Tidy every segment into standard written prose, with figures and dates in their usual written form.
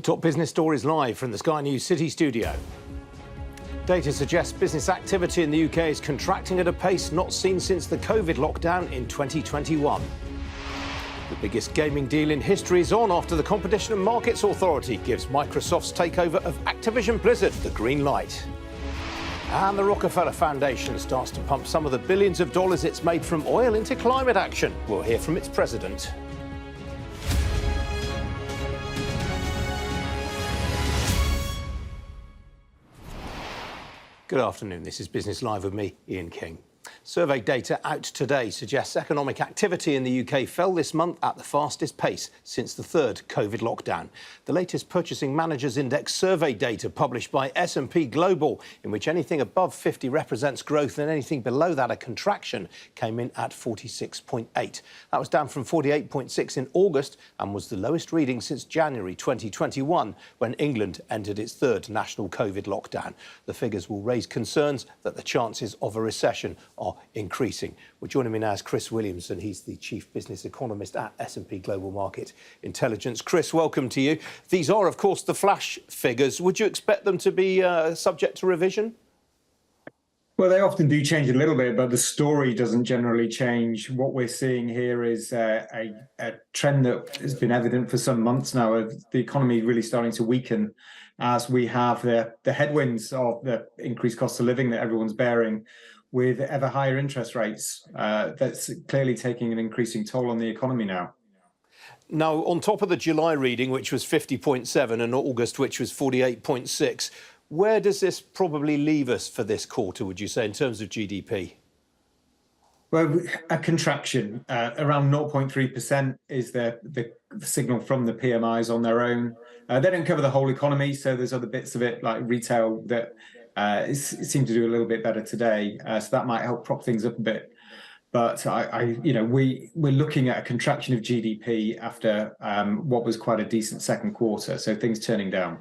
top business stories live from the Sky News City studio. Data suggests business activity in the UK is contracting at a pace not seen since the COVID lockdown in 2021. The biggest gaming deal in history is on after the Competition and Markets Authority gives Microsoft's takeover of Activision Blizzard the green light. And the Rockefeller Foundation starts to pump some of the billions of dollars it's made from oil into climate action. We'll hear from its president. Good afternoon. This is Business Live with me, Ian King. Survey data out today suggests economic activity in the UK fell this month at the fastest pace since the third COVID lockdown. The latest Purchasing Managers Index survey data published by S&P Global, in which anything above 50 represents growth and anything below that a contraction, came in at 46.8. That was down from 48.6 in August and was the lowest reading since January 2021, when England entered its third national COVID lockdown. The figures will raise concerns that the chances of a recession are increasing. Well, joining me now is Chris Williamson. He's the Chief Business Economist at S&P Global Market Intelligence. Chris, welcome to you. These are, of course, the flash figures. Would you expect them to be subject to revision? Well, they often do change a little bit, but the story doesn't generally change. What we're seeing here is a trend that has been evident for some months now of the economy really starting to weaken as we have the headwinds of the increased cost of living that everyone's bearing, with ever higher interest rates. That's clearly taking an increasing toll on the economy now. Now, on top of the July reading, which was 50.7, and August, which was 48.6, where does this probably leave us for this quarter, would you say, in terms of GDP? Well, a contraction, around 0.3% is the signal from the PMIs on their own. They don't cover the whole economy, so there's other bits of it, like retail, that seem to do a little bit better today. So that might help prop things up a bit. But we're looking at a contraction of GDP after what was quite a decent second quarter. So things turning down.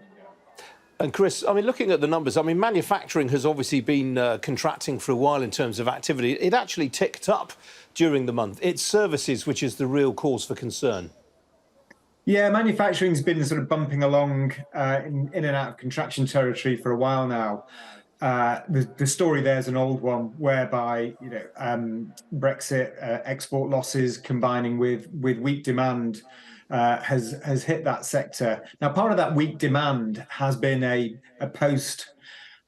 And Chris, I mean, looking at the numbers, I mean, manufacturing has obviously been contracting for a while in terms of activity. It actually ticked up during the month. It's services which is the real cause for concern. Yeah, manufacturing's been sort of bumping along in and out of contraction territory for a while now. The story there is an old one, whereby Brexit, export losses combining with weak demand has hit that sector. Now, part of that weak demand has been a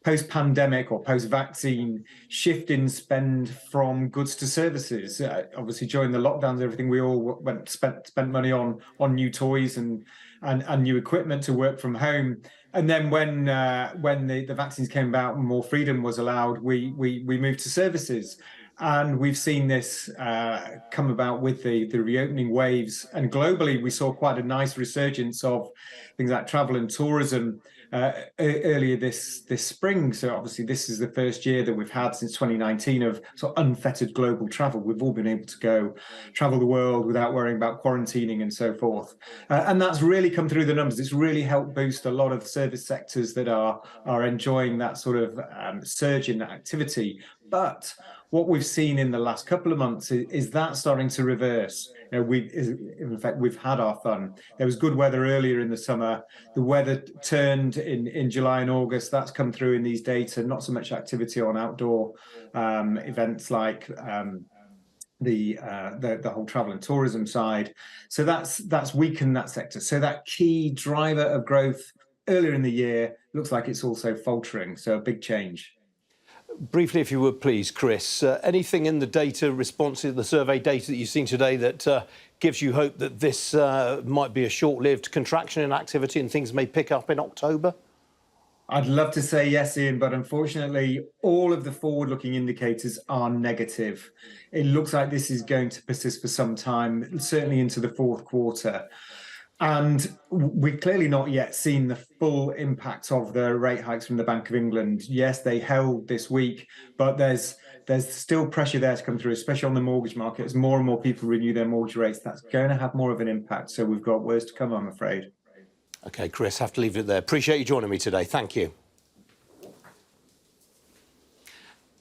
post-pandemic or post-vaccine shift in spend from goods to services. Obviously, during the lockdowns, everything, we all spent money on new toys and new equipment to work from home. And then when the vaccines came about and more freedom was allowed, we moved to services. And we've seen this come about with the reopening waves. And globally, we saw quite a nice resurgence of things like travel and tourism earlier this spring. So obviously, this is the first year that we've had since 2019 of sort of unfettered global travel. We've all been able to go travel the world without worrying about quarantining and so forth. And that's really come through the numbers. It's really helped boost a lot of service sectors that are enjoying that sort of surge in activity. But what we've seen in the last couple of months is that starting to reverse. In fact, we've had our fun. There was good weather earlier in the summer. The weather turned in July and August. That's come through in these data. Not so much activity on outdoor events like the whole travel and tourism side. So that's weakened that sector. So that key driver of growth earlier in the year looks like it's also faltering. So a big change. Briefly, if you would, please, Chris, anything in the data responses, the survey data that you've seen today that gives you hope that this might be a short-lived contraction in activity and things may pick up in October? I'd love to say yes, Ian, but unfortunately, all of the forward-looking indicators are negative. It looks like this is going to persist for some time, certainly into the fourth quarter. And we've clearly not yet seen the full impact of the rate hikes from the Bank of England. Yes, they held this week, but there's still pressure there to come through, especially on the mortgage market. As more and more people renew their mortgage rates, that's going to have more of an impact. So we've got worse to come, I'm afraid. OK, Chris, have to leave it there. Appreciate you joining me today. Thank you.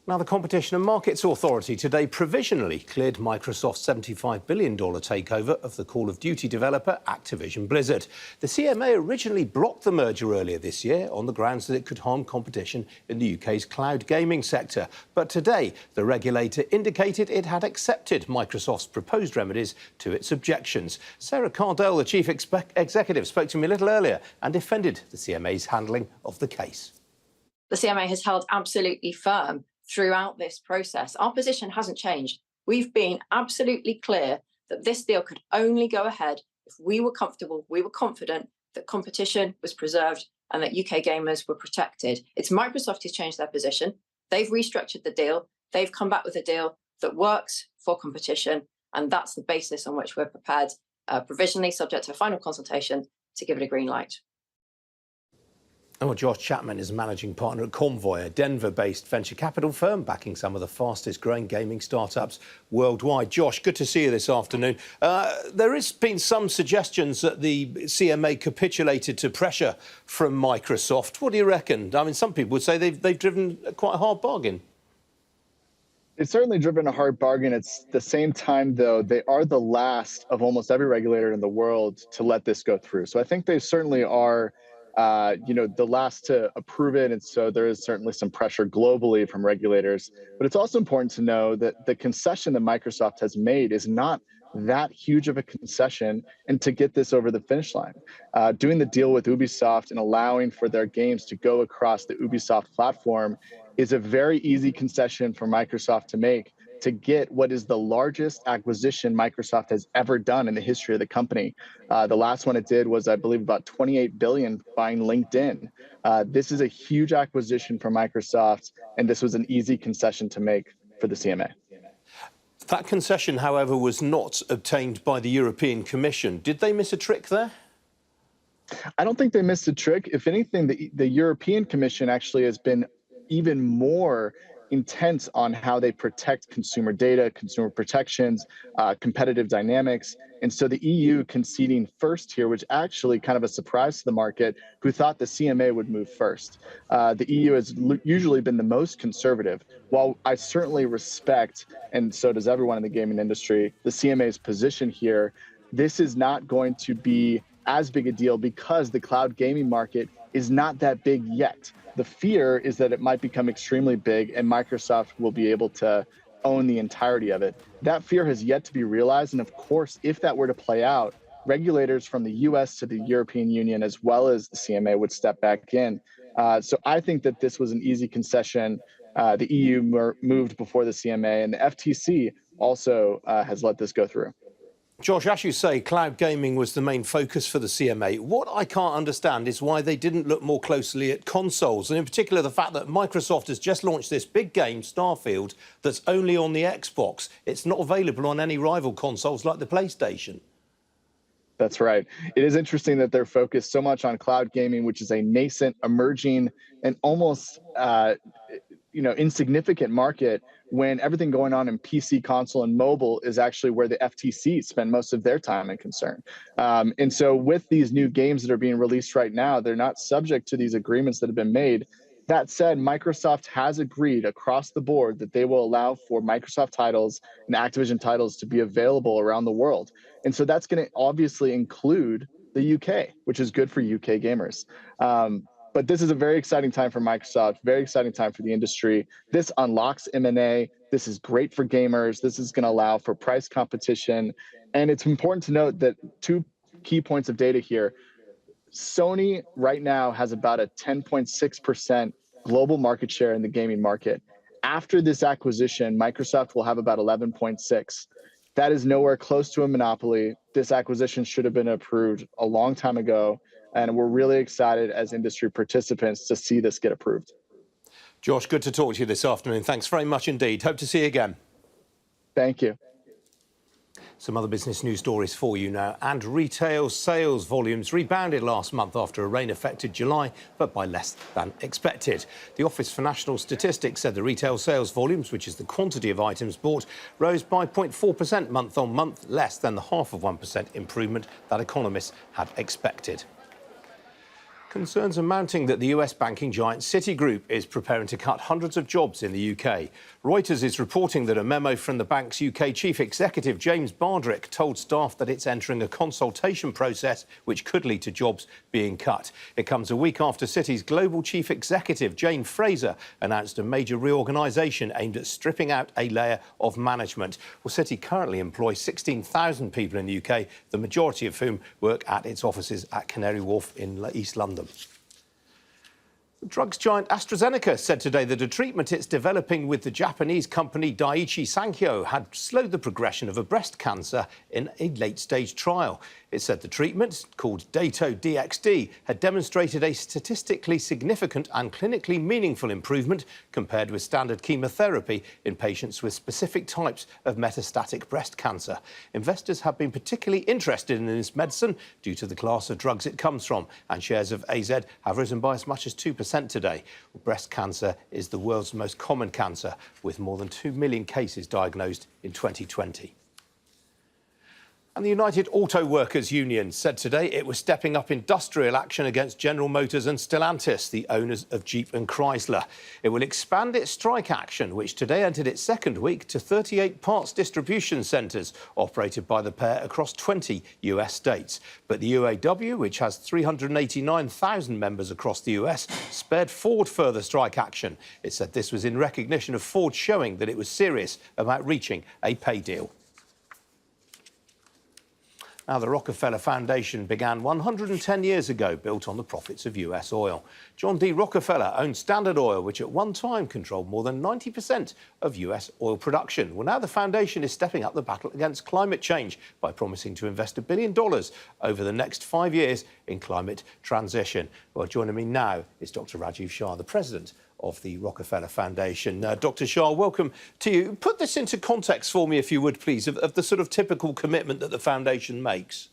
Now, the Competition and Markets Authority today provisionally cleared Microsoft's $75 billion takeover of the Call of Duty developer Activision Blizzard. The CMA originally blocked the merger earlier this year on the grounds that it could harm competition in the UK's cloud gaming sector. But today, the regulator indicated it had accepted Microsoft's proposed remedies to its objections. Sarah Cardell, the chief executive, spoke to me a little earlier and defended the CMA's handling of the case. The CMA has held absolutely firm throughout this process. Our position hasn't changed. We've been absolutely clear that this deal could only go ahead if we were comfortable, we were confident that competition was preserved and that UK gamers were protected. It's Microsoft who's changed their position. They've restructured the deal. They've come back with a deal that works for competition. And that's the basis on which we're prepared, provisionally subject to a final consultation, to give it a green light. Well, Josh Chapman is a managing partner at Convoy, a Denver-based venture capital firm backing some of the fastest-growing gaming startups worldwide. Josh, good to see you this afternoon. There has been some suggestions that the CMA capitulated to pressure from Microsoft. What do you reckon? I mean, some people would say they've driven quite a hard bargain. It's certainly driven a hard bargain. It's the same time, though, they are the last of almost every regulator in the world to let this go through. So I think they certainly are the last to approve it. And so there is certainly some pressure globally from regulators. But it's also important to know that the concession that Microsoft has made is not that huge of a concession and to get this over the finish line. Doing the deal with Ubisoft and allowing for their games to go across the Ubisoft platform is a very easy concession for Microsoft to make to get what is the largest acquisition Microsoft has ever done in the history of the company. The last one it did was, I believe, about $28 billion buying LinkedIn. This is a huge acquisition for Microsoft, and this was an easy concession to make for the CMA. That concession, however, was not obtained by the European Commission. Did they miss a trick there? I don't think they missed a trick. If anything, the European Commission actually has been even more intense on how they protect consumer data, consumer protections, competitive dynamics. And so the EU conceding first here, which actually kind of a surprise to the market, who thought the CMA would move first. The EU has usually been the most conservative. While I certainly respect, and so does everyone in the gaming industry, the CMA's position here, this is not going to be as big a deal because the cloud gaming market is not that big yet. The fear is that it might become extremely big and Microsoft will be able to own the entirety of it. That fear has yet to be realized. And of course, if that were to play out, regulators from the US to the European Union, as well as the CMA, would step back in. So I think that this was an easy concession. The EU moved before the CMA, and the FTC also has let this go through. Josh, as you say, cloud gaming was the main focus for the CMA. What I can't understand is why they didn't look more closely at consoles, and in particular the fact that Microsoft has just launched this big game, Starfield, that's only on the Xbox. It's not available on any rival consoles like the PlayStation. That's right. It is interesting that they're focused so much on cloud gaming, which is a nascent, emerging, and almost insignificant market, when everything going on in PC, console, and mobile is actually where the FTC spend most of their time and concern. And so with these new games that are being released right now, they're not subject to these agreements that have been made. That said, Microsoft has agreed across the board that they will allow for Microsoft titles and Activision titles to be available around the world. And so that's going to obviously include the UK, which is good for UK gamers. But this is a very exciting time for Microsoft, very exciting time for the industry. This unlocks M&A. This is great for gamers. This is going to allow for price competition. And it's important to note that two key points of data here. Sony right now has about a 10.6% global market share in the gaming market. After this acquisition, Microsoft will have about 11.6%. That is nowhere close to a monopoly. This acquisition should have been approved a long time ago. And we're really excited as industry participants to see this get approved. Josh, good to talk to you this afternoon. Thanks very much indeed. Hope to see you again. Thank you. Some other business news stories for you now. And retail sales volumes rebounded last month after a rain-affected July, but by less than expected. The Office for National Statistics said the retail sales volumes, which is the quantity of items bought, rose by 0.4% month on month, less than the 0.5% improvement that economists had expected. Concerns are mounting that the US banking giant Citigroup is preparing to cut hundreds of jobs in the UK. Reuters is reporting that a memo from the bank's UK chief executive, James Bardrick, told staff that it's entering a consultation process which could lead to jobs being cut. It comes a week after Citi's global chief executive, Jane Fraser, announced a major reorganisation aimed at stripping out a layer of management. Well, Citi currently employs 16,000 people in the UK, the majority of whom work at its offices at Canary Wharf in East London. Drugs giant AstraZeneca said today that a treatment it's developing with the Japanese company Daiichi Sankyo had slowed the progression of a breast cancer in a late-stage trial. It said the treatment, called Dato-DXd, had demonstrated a statistically significant and clinically meaningful improvement compared with standard chemotherapy in patients with specific types of metastatic breast cancer. Investors have been particularly interested in this medicine due to the class of drugs it comes from, and shares of AZ have risen by as much as 2% today. Breast cancer is the world's most common cancer, with more than 2 million cases diagnosed in 2020. And the United Auto Workers Union said today it was stepping up industrial action against General Motors and Stellantis, the owners of Jeep and Chrysler. It will expand its strike action, which today entered its second week, to 38 parts distribution centres operated by the pair across 20 US states. But the UAW, which has 389,000 members across the US, spared Ford further strike action. It said this was in recognition of Ford showing that it was serious about reaching a pay deal. Now, the Rockefeller Foundation began 110 years ago, built on the profits of US oil. John D. Rockefeller owned Standard Oil, which at one time controlled more than 90% of US oil production. Well, now the foundation is stepping up the battle against climate change by promising to invest $1 billion over the next 5 years in climate transition. Well, joining me now is Dr. Rajiv Shah, the president of the Rockefeller Foundation. Dr. Shah, welcome to you. Put this into context for me, if you would, please, of the sort of typical commitment that the foundation makes.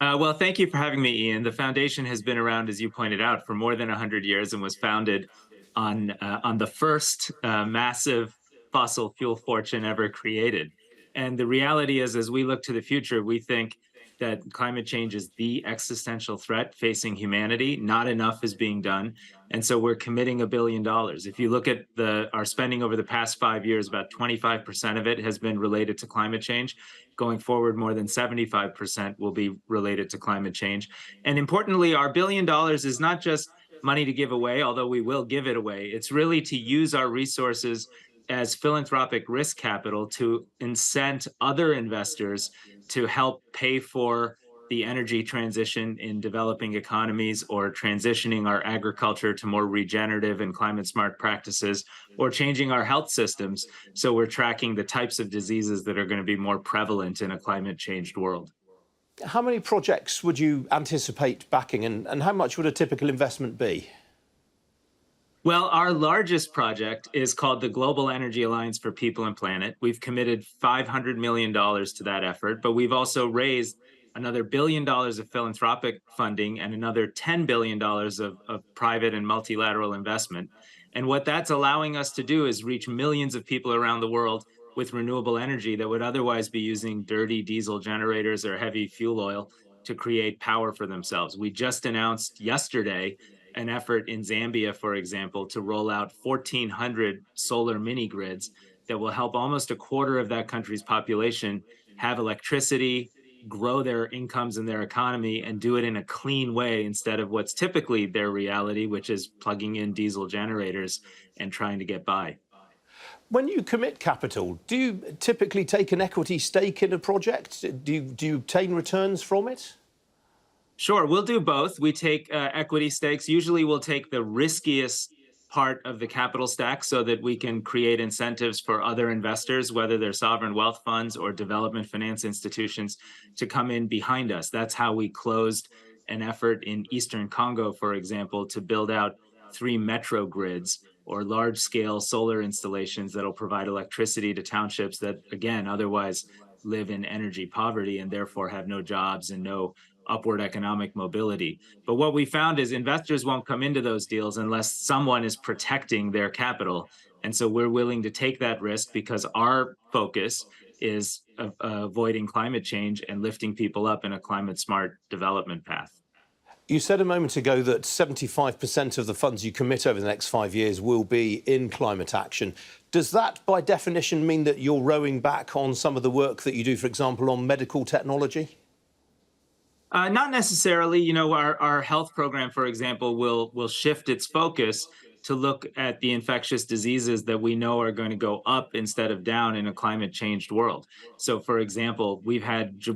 Well, thank you for having me, Ian. The foundation has been around, as you pointed out, for more than 100 years and was founded on the first massive fossil fuel fortune ever created. And the reality is, as we look to the future, we think that climate change is the existential threat facing humanity. Not enough is being done. And so we're committing $1 billion. If you look at our spending over the past 5 years, about 25% of it has been related to climate change. Going forward, more than 75% will be related to climate change. And importantly, our $1 billion is not just money to give away, although we will give it away. It's really to use our resources as philanthropic risk capital to incent other investors to help pay for the energy transition in developing economies, or transitioning our agriculture to more regenerative and climate smart practices, or changing our health systems so we're tracking the types of diseases that are going to be more prevalent in a climate changed world. How many projects would you anticipate backing, and how much would a typical investment be? Well, our largest project is called the Global Energy Alliance for People and Planet. We've committed $500 million to that effort, but we've also raised another $1 billion of philanthropic funding and another $10 billion of private and multilateral investment. And what that's allowing us to do is reach millions of people around the world with renewable energy that would otherwise be using dirty diesel generators or heavy fuel oil to create power for themselves. We just announced yesterday an effort in Zambia, for example, to roll out 1,400 solar mini grids that will help almost a quarter of that country's population have electricity, grow their incomes and their economy, and do it in a clean way instead of what's typically their reality, which is plugging in diesel generators and trying to get by. When you commit capital, do you typically take an equity stake in a project? Do you obtain returns from it? Sure, we'll do both. We take equity stakes. Usually we'll take the riskiest part of the capital stack so that we can create incentives for other investors, whether they're sovereign wealth funds or development finance institutions, to come in behind us. That's how we closed an effort in Eastern Congo, for example, to build out 3 metro grids, or large-scale solar installations that'll provide electricity to townships that, again, otherwise live in energy poverty and therefore have no jobs and no upward economic mobility. But what we found is investors won't come into those deals unless someone is protecting their capital. And so we're willing to take that risk because our focus is avoiding climate change and lifting people up in a climate smart development path. You said a moment ago that 75% of the funds you commit over the next 5 years will be in climate action. Does that, by definition, mean that you're rowing back on some of the work that you do, for example, on medical technology? Not necessarily. You know, our health program, for example, will shift its focus to look at the infectious diseases that we know are going to go up instead of down in a climate changed world. So, for example, we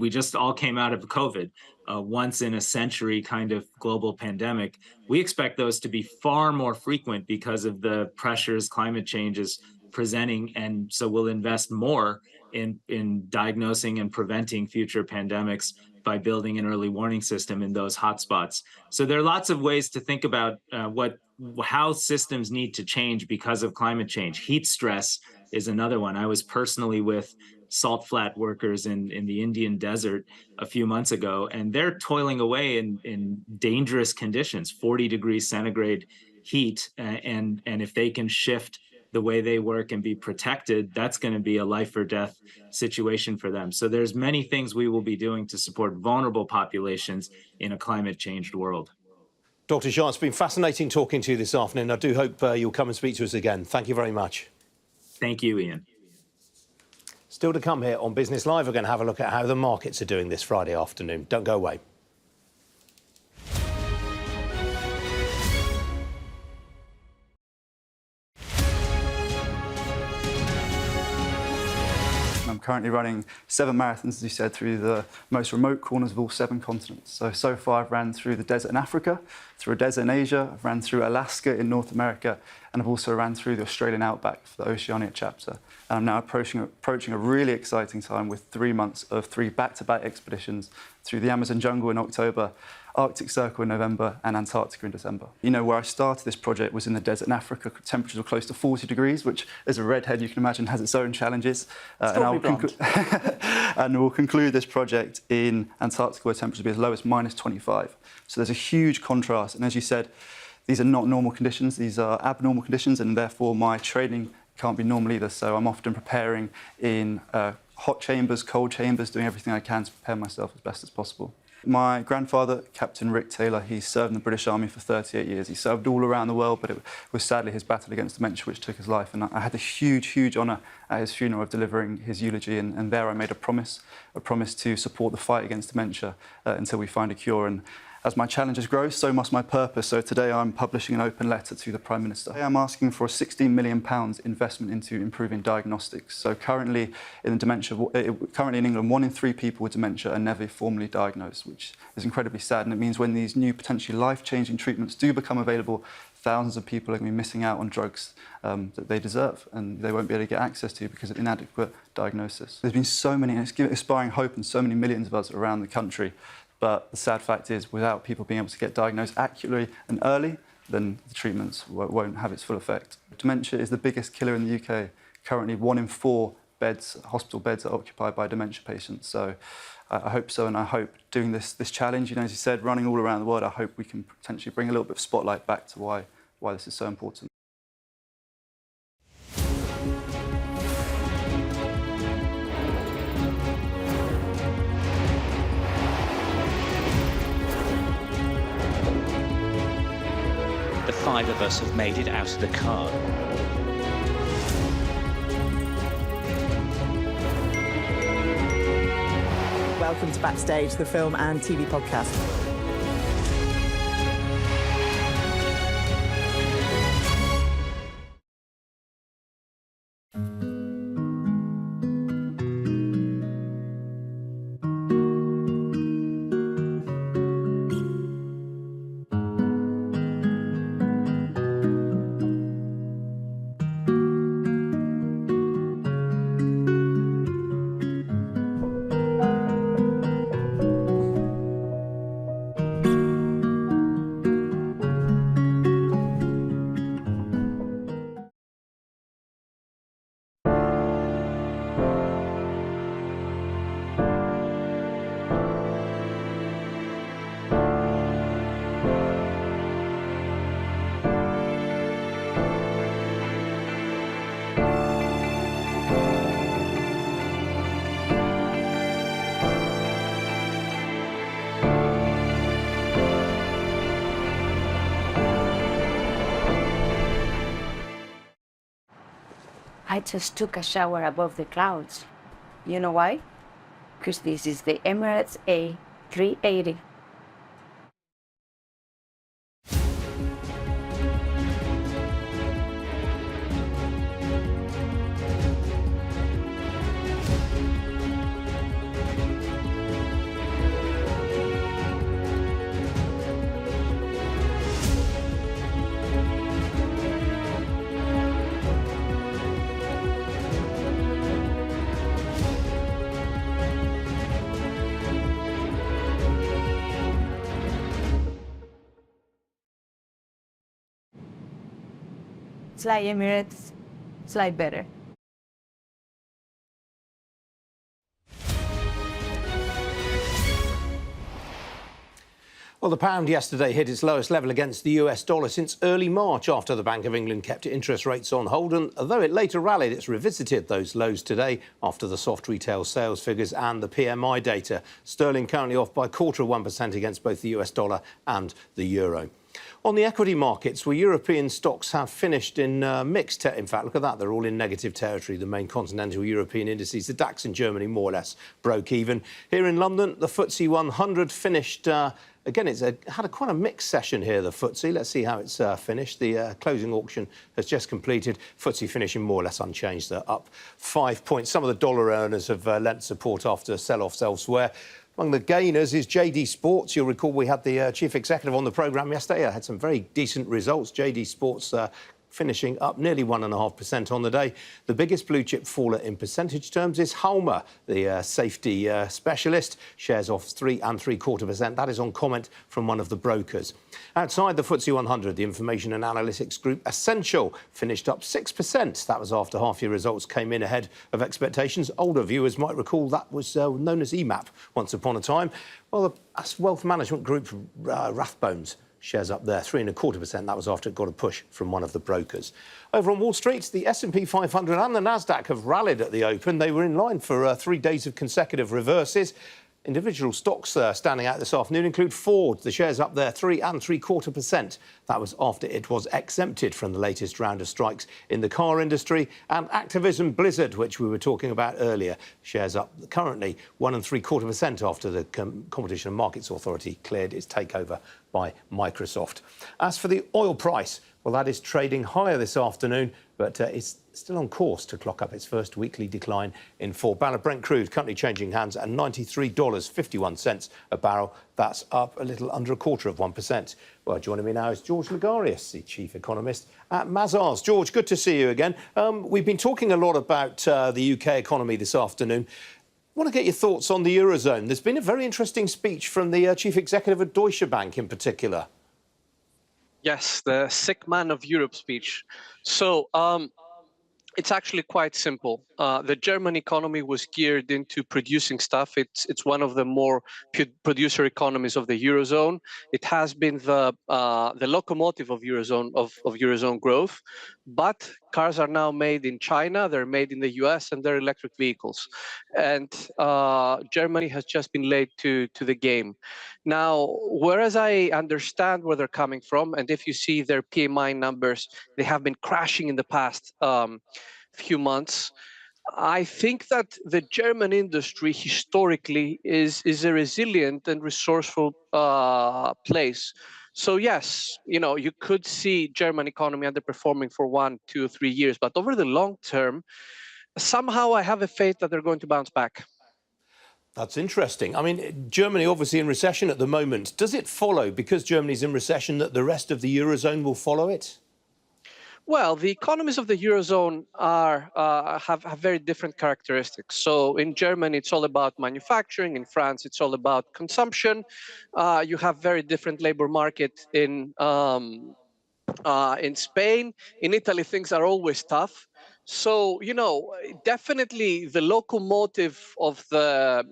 just all came out of COVID, once in a century kind of global pandemic. We expect those to be far more frequent because of the pressures climate change is presenting, and so we'll invest more in diagnosing and preventing future pandemics by building an early warning system in those hotspots. So there are lots of ways to think about how systems need to change because of climate change. Heat stress is another one. I was personally with salt flat workers in the Indian desert a few months ago, and they're toiling away in dangerous conditions, 40 degrees centigrade heat. And if they can shift the way they work and be protected, that's going to be a life or death situation for them. So there's many things we will be doing to support vulnerable populations in a climate changed world. Dr. Jean, it's been fascinating talking to you this afternoon. I do hope you'll come and speak to us again. Thank you very much. Thank you, Ian. Still to come here on Business Live, we're going to have a look at how the markets are doing this Friday afternoon. Don't go away. I'm currently running 7 marathons, as you said, through the most remote corners of all 7 continents. So far I've ran through the desert in Africa, through a desert in Asia, I've ran through Alaska in North America, and I've also ran through the Australian outback for the Oceania chapter. And I'm now approaching a really exciting time with 3 months of 3 back-to-back expeditions through the Amazon jungle in October, Arctic Circle in November, and Antarctica in December. You know, where I started this project was in the desert in Africa. Temperatures were close to 40 degrees, which, as a redhead, you can imagine has its own challenges. And we'll conclude this project in Antarctica, where temperatures will be as low as -25. So there's a huge contrast. And as you said, these are not normal conditions. These are abnormal conditions, and therefore my training can't be normal either. So I'm often preparing in hot chambers, cold chambers, doing everything I can to prepare myself as best as possible. My grandfather, Captain Rick Taylor, he served in the British Army for 38 years. He served all around the world, but it was sadly his battle against dementia which took his life. And I had the huge honour at his funeral of delivering his eulogy. And there I made a promise to support the fight against dementia until we find a cure. And as my challenges grow, so must my purpose. So today I'm publishing an open letter to the Prime Minister. I'm asking for a £16 million investment into improving diagnostics. So currently in England, 1 in 3 people with dementia are never formally diagnosed, which is incredibly sad. And it means when these new potentially life-changing treatments do become available, thousands of people are going to be missing out on drugs that they deserve and they won't be able to get access to because of inadequate diagnosis. There's been so many, and it's inspiring hope in so many millions of us around the country. But the sad fact is, without people being able to get diagnosed accurately and early, then the treatments won't have its full effect. Dementia is the biggest killer in the UK. Currently, 1 in 4 hospital beds are occupied by dementia patients. So I hope so, and I hope doing this challenge, you know, as you said, running all around the world, I hope we can potentially bring a little bit of spotlight back to why this is so important. The 5 of us have made it out of the car. Welcome to Backstage, the film and TV podcast. I just took a shower above the clouds. You know why? Because this is the Emirates A380. It's like Emirates, it's like better. Well, the pound yesterday hit its lowest level against the US dollar since early March after the Bank of England kept interest rates on hold. And although it later rallied, it's revisited those lows today after the soft retail sales figures and the PMI data. Sterling currently off by 0.25% against both the US dollar and the euro. On the equity markets, where European stocks have finished in mixed, in fact, look at that, they're all in negative territory. The main continental European indices, the DAX in Germany, more or less broke even. Here in London, the FTSE 100 finished, again, it's had quite a mixed session here, the FTSE. Let's see how it's finished. The closing auction has just completed. FTSE finishing more or less unchanged. They're up 5 points. Some of the dollar earners have lent support after sell-offs elsewhere. Among the gainers is JD Sports. You'll recall we had the chief executive on the programme yesterday. I had some very decent results. JD Sports finishing up nearly 1.5% on the day. The biggest blue chip faller in percentage terms is Halma, the safety specialist. Shares off 3.75%. That is on comment from one of the brokers. Outside the FTSE 100, the information and analytics group Essential finished up 6%. That was after half-year results came in ahead of expectations. Older viewers might recall that was known as EMAP once upon a time. Well, the wealth management group Rathbones shares up there, 3.25%. That was after it got a push from one of the brokers. Over on Wall Street, the S&P 500 and the Nasdaq have rallied at the open. They were in line for 3 days of consecutive reverses. Individual stocks standing out this afternoon include Ford. The shares up there 3.75%. That was after it was exempted from the latest round of strikes in the car industry. And Activision Blizzard, which we were talking about earlier, shares up currently 1.75% after the Competition and Markets Authority cleared its takeover by Microsoft. As for the oil price, well, that is trading higher this afternoon, but it's still on course to clock up its first weekly decline in 4. Barrel of Brent crude currently changing hands at $93.51 a barrel. That's up a little under 0.25%. Well, joining me now is George Ligarius, the chief economist at Mazars. George, good to see you again. We've been talking a lot about the UK economy this afternoon. I want to get your thoughts on the Eurozone. There's been a very interesting speech from the chief executive of Deutsche Bank in particular. Yes, the sick man of Europe speech. So it's actually quite simple. The German economy was geared into producing stuff. It's one of the more producer economies of the Eurozone. It has been the locomotive of Eurozone growth. But cars are now made in China, they're made in the US, and they're electric vehicles. And Germany has just been late to the game. Now, whereas I understand where they're coming from, and if you see their PMI numbers, they have been crashing in the past few months. I think that the German industry historically is a resilient and resourceful place. So yes, you could see German economy underperforming for 1, 2, 3 years, but over the long term, somehow I have a faith that they're going to bounce back. That's interesting. I mean, Germany obviously in recession at the moment. Does it follow, because Germany's in recession, that the rest of the Eurozone will follow it? Well, the economies of the Eurozone have very different characteristics. So in Germany, it's all about manufacturing. In France, it's all about consumption. You have very different labor market in Spain. In Italy, things are always tough. So definitely the locomotive of the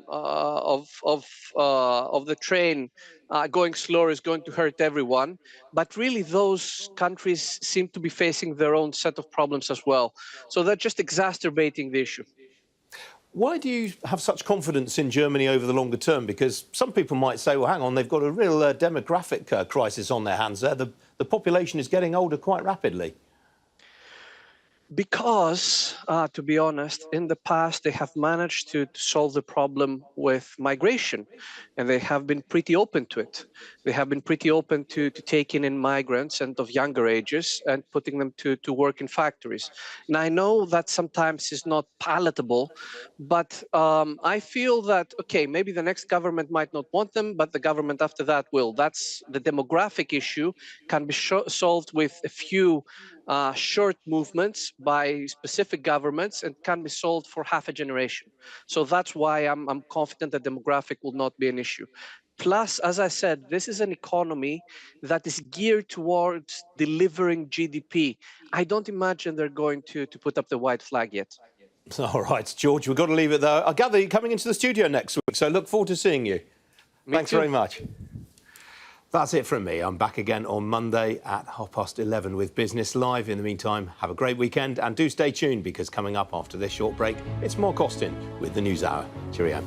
train going slower is going to hurt everyone. But really, those countries seem to be facing their own set of problems as well. So they're just exacerbating the issue. Why do you have such confidence in Germany over the longer term? Because some people might say, well, hang on, they've got a real demographic crisis on their hands there. The population is getting older quite rapidly. Because, to be honest, in the past, they have managed to solve the problem with migration, and they have been pretty open to it. They have been pretty open to taking in migrants and of younger ages and putting them to work in factories. And I know that sometimes is not palatable, but I feel that, okay, maybe the next government might not want them, but the government after that will. That's the demographic issue can be solved with a few short movements by specific governments and can be solved for half a generation. So that's why I'm confident that demographic will not be an issue. Plus, as I said, this is an economy that is geared towards delivering GDP. I don't imagine they're going to put up the white flag yet. All right, George, we've got to leave it there. I gather you're coming into the studio next week, so look forward to seeing you. Thanks very much. That's it from me. I'm back again on Monday at 11:30 with Business Live. In the meantime, have a great weekend and do stay tuned because coming up after this short break, it's more Costin with the News Hour. Cheerio.